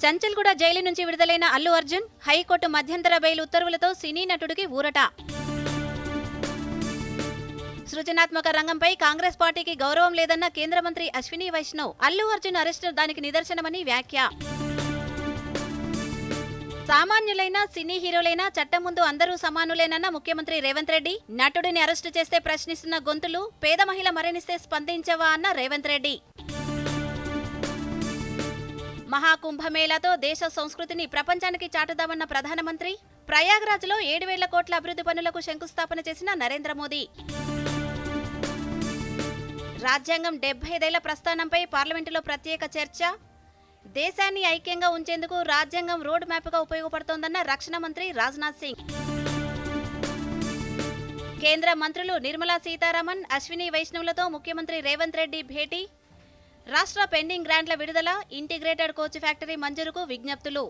Chanchalguda jail నుంచి విడుదలైన Allu Arjun, high court మధ్యంతర బెయిల్ ఉత్తర్వులతో సినీ నటుడికి ఊరట. సృజనాత్మక రంగంపై కాంగ్రెస్ పార్టీకి గౌరవం లేదన్న కేంద్ర మంత్రి అశ్విని వైష్ణవ్, అల్లు అర్జున్ అరెస్టు దానికి నిదర్శనమని వ్యాఖ్య. సామాన్యులైన సినీ హీరోలైనా చట్టం ముందు అందరూ సమానులేనన్న ముఖ్యమంత్రి రేవంత్ రెడ్డి, నటుడిని అరెస్టు చేస్తే ప్రశ్నిస్తున్న గొంతులు, పేద మహిళ మరణిస్తే స్పందించవా అన్న రేవంత్ రెడ్డి. మహాకుంభమేళాతో దేశ సంస్కృతిని ప్రపంచానికి చాటుదామన్న ప్రధానమంత్రి, ప్రయాగ్రాజ్లో 7,000 కోట్ల అభివృద్ధి పనులకు శంకుస్థాపన చేసిన నరేంద్ర మోదీ. రాజ్యాంగం 75 ఏళ్ల ప్రస్థానంపై పార్లమెంటులో ప్రత్యేక చర్చ. దేశాన్ని ఐక్యంగా ఉంచేందుకు రాజ్యాంగం రోడ్ మ్యాప్గా ఉపయోగపడుతోందన్న రక్షణ మంత్రి రాజ్నాథ్ సింగ్. కేంద్ర మంత్రులు నిర్మలా సీతారామన్, అశ్విని వైష్ణవ్లతో ముఖ్యమంత్రి రేవంత్ రెడ్డి భేటీ. రాష్ట్ర పెండింగ్ గ్రాంట్ల విడుదల, ఇంటిగ్రేటెడ్ కోచ్ ఫ్యాక్టరీ మంజూరుకు విజ్ఞప్తులు.